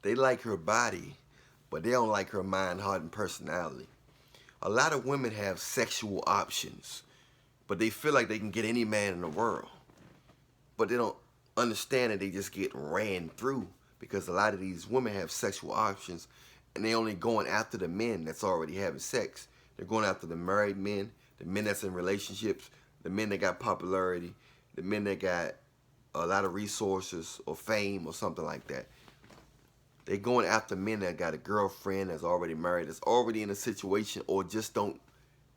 They like her body, but they don't like her mind, heart, and personality. A lot of women have sexual options, but they feel like they can get any man in the world. But they don't understand that they just get ran through because a lot of these women have sexual options and they only going after the men that's already having sex. They're going after the married men, the men that's in relationships, the men that got popularity, the men that got a lot of resources or fame or something like that. They're going after men that got a girlfriend that's already married, that's already in a situation, or just don't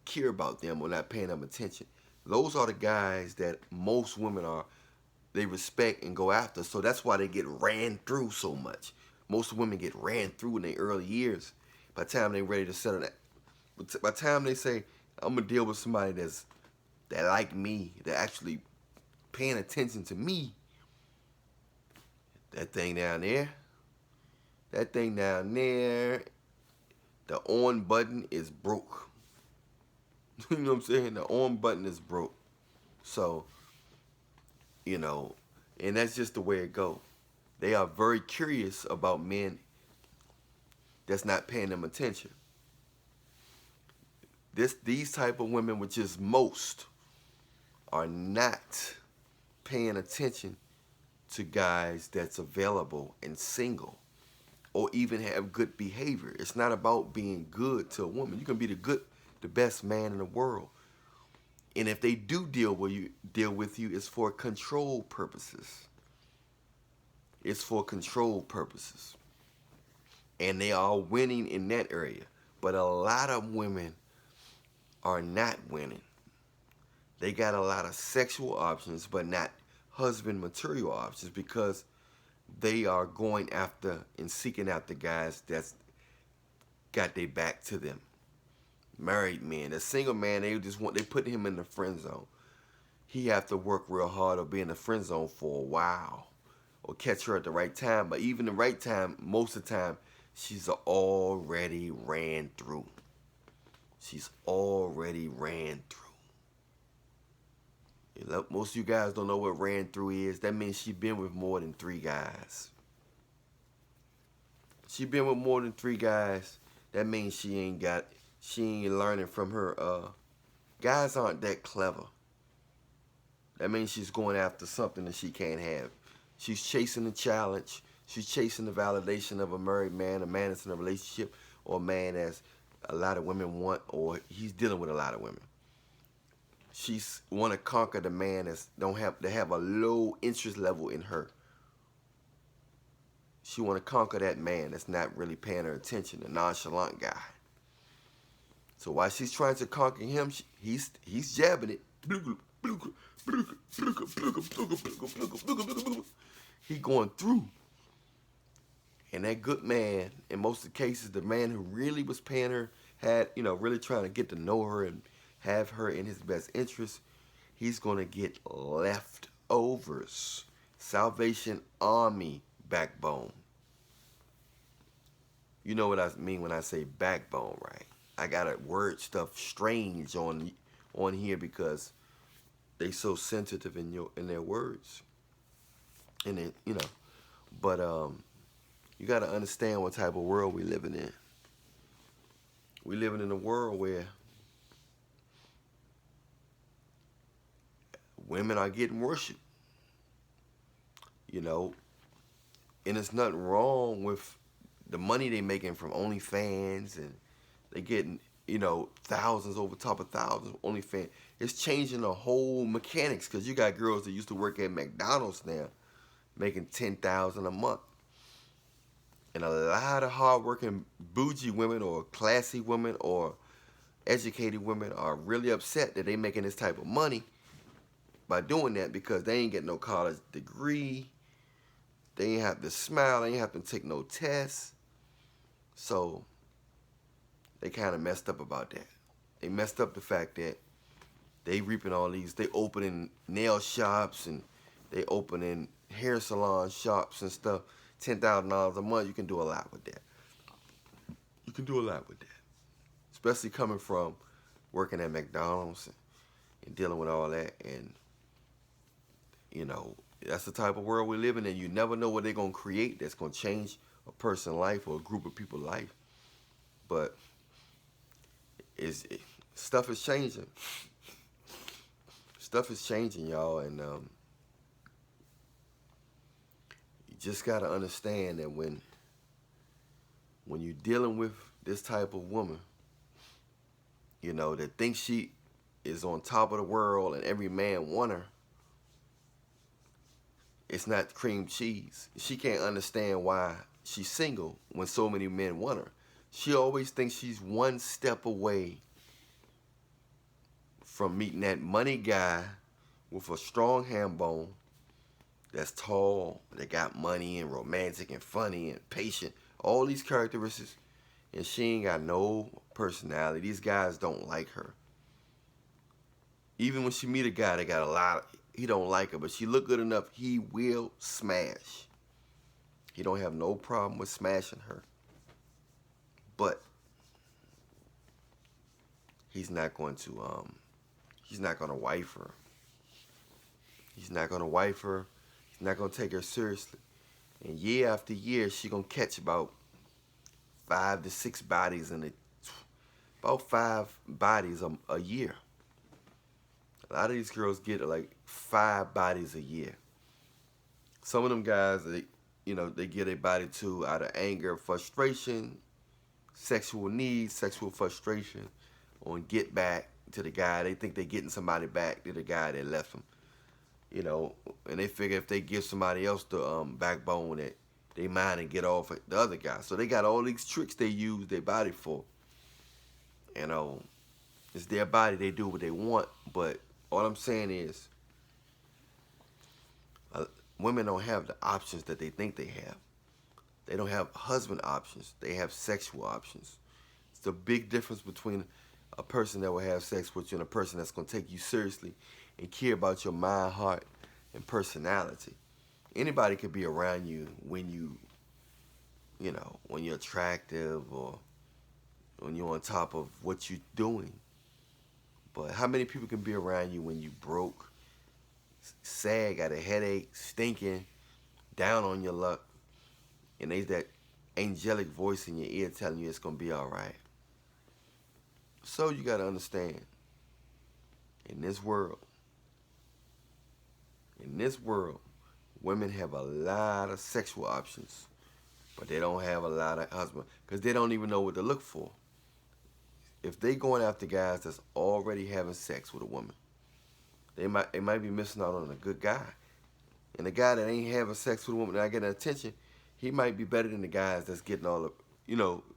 care about them or not paying them attention. Those are the guys that most women they respect and go after. So that's why they get ran through so much. Most women get ran through in their early years. By the time they're ready to settle that, by the time they say, I'm gonna deal with somebody that like me, that actually paying attention to me, that thing down there, that thing down there, the on button is broke. You know what I'm saying? The on button is broke. So, you know, and that's just the way it goes. They are very curious about men that's not paying them attention. These type of women, which is most, are not paying attention to guys that's available and single or even have good behavior. It's not about being good to a woman. You can be the best man in the world. And if they do deal with you, it's for control purposes. It's for control purposes. And they are winning in that area. But a lot of women are not winning. They got a lot of sexual options, but not husband material options they are going after and seeking out the guys that's got their back to them. Married men, a single man, they put him in the friend zone. He have to work real hard or be in the friend zone for a while or catch her at the right time. But even the right time, most of the time, she's already ran through. She's already ran through. Most of you guys don't know what ran through is. That means she been with more than 3 guys. She been with more than 3 guys. That means she ain't learning from her. Guys aren't that clever. That means she's going after something that she can't have. She's chasing the challenge. She's chasing the validation of a married man, a man that's in a relationship, or a man that's a lot of women want, or he's dealing with a lot of women. She's want to conquer the man that have a low interest level in her. She want to conquer that man that's not really paying her attention, the nonchalant guy. So while she's trying to conquer him, he's jabbing it. He going through. And that good man, in most of the cases, the man who really was paying her, really trying to get to know her and have her in his best interest, he's going to get leftovers. Salvation Army backbone. You know what I mean when I say backbone, right? I got a word stuff strange on here because they so sensitive in their words. And it, but you got to understand what type of world we living in. We living in a world where women are getting worshiped. And there's nothing wrong with the money they making from OnlyFans, and they getting, thousands over top of thousands of OnlyFans. It's changing the whole mechanics because you got girls that used to work at McDonald's now making $10,000 a month. And a lot of hardworking bougie women or classy women or educated women are really upset that they making this type of money by doing that because they ain't getting no college degree. They ain't have to smile. They ain't have to take no tests. So they kind of messed up about that. They messed up the fact that they reaping all these. They opening nail shops and they opening hair salon shops and stuff. $10,000 a month, you can do a lot with that. You can do a lot with that. Especially coming from working at McDonald's and dealing with all that. And, that's the type of world we're living in. You never know what they're going to create that's going to change a person's life or a group of people's life. But stuff is changing. Stuff is changing, y'all, and you just gotta understand that when you're dealing with this type of woman, you know, that thinks she is on top of the world and every man want her, it's not cream cheese. She can't understand why she's single when so many men want her. She always thinks she's one step away from meeting that money guy with a strong ham bone, that's tall, that got money and romantic and funny and patient, all these characteristics, and she ain't got no personality. These guys don't like her. Even when she meet a guy that got a lot, he don't like her, but she look good enough, he will smash. He don't have no problem with smashing her. But he's not going to wife her. He's not going to wife her. He's not going to take her seriously. And year after year, she going to catch about 5 to 6 bodies about 5 bodies a year. A lot of these girls get like 5 bodies a year. Some of them guys, they get a body too out of anger, frustration, sexual needs, sexual frustration, or get back to the guy. They think they're getting somebody back to the guy that left them. You know, and they figure if they give somebody else the backbone, that they mind and get off at the other guy. So they got all these tricks they use their body for. You know, it's their body. They do what they want. But all I'm saying is, women don't have the options that they think they have. They don't have husband options. They have sexual options. It's the big difference between a person that will have sex with you and a person that's going to take you seriously and care about your mind, heart, and personality. Anybody could be around you when when you're attractive or when you're on top of what you're doing. But how many people can be around you when you broke, sad, got a headache, stinking, down on your luck, and there's that angelic voice in your ear telling you it's going to be all right? So you got to understand, in this world, women have a lot of sexual options, but they don't have a lot of husbands because they don't even know what to look for. If they going after guys that's already having sex with a woman, they might be missing out on a good guy. And the guy that ain't having sex with a woman, not getting attention, he might be better than the guys that's getting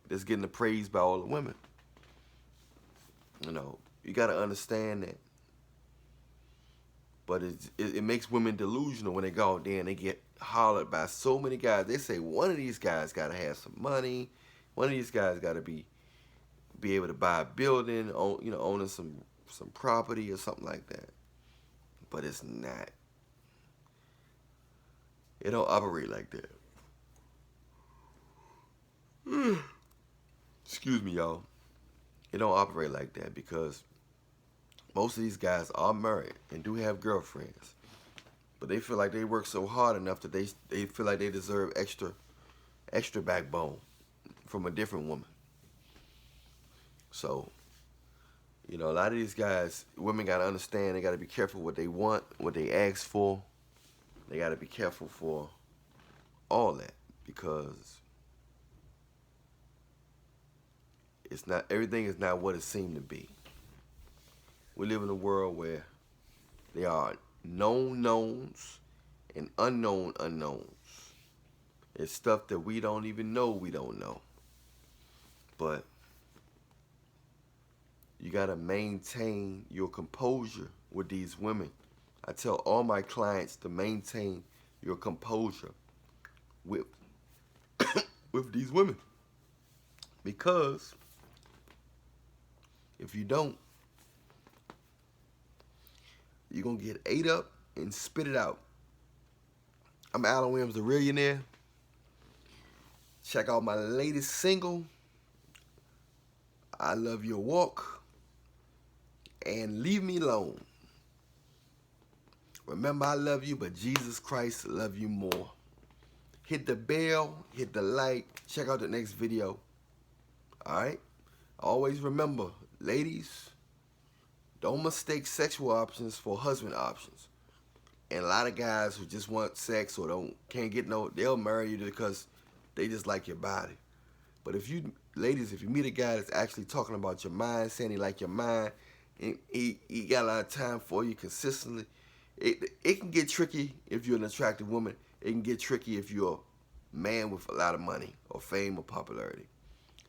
that's getting the praise by all the women. You got to understand that. But it makes women delusional when they go out there and they get hollered by so many guys. They say one of these guys got to have some money. One of these guys got to be able to buy a building, owning some property or something like that. But it's not. It don't operate like that. Excuse me, y'all. It don't operate like that because most of these guys are married and do have girlfriends. But they feel like they work so hard enough that they feel like they deserve extra backbone from a different woman. So, a lot of these guys, women got to understand, they got to be careful what they want, what they ask for. They got to be careful for all that because everything is not what it seemed to be. We live in a world where there are known knowns and unknown unknowns. It's stuff that we don't even know we don't know. But you got to maintain your composure with these women. I tell all my clients to maintain your composure with these women. Because if you don't, you're going to get ate up and spit it out. I'm Allan Williams, the Reallionaire. Check out my latest single, I Love Your Walk, and Leave Me Alone. Remember, I love you, but Jesus Christ love you more. hit the bell, hit the like, check out the next video. Alright? Always remember, ladies, don't mistake sexual options for husband options. And a lot of guys who just want sex or can't get no, they'll marry you because they just like your body. But if you, ladies, if you meet a guy that's actually talking about your mind, saying he like your mind, and he got a lot of time for you consistently, it can get tricky if you're an attractive woman. It can get tricky if you're a man with a lot of money or fame or popularity.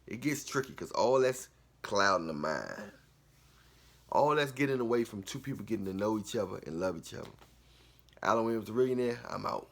It gets tricky because all that's clouding the mind. All that's getting away from two people getting to know each other and love each other. Allan Reallionaire, I'm out.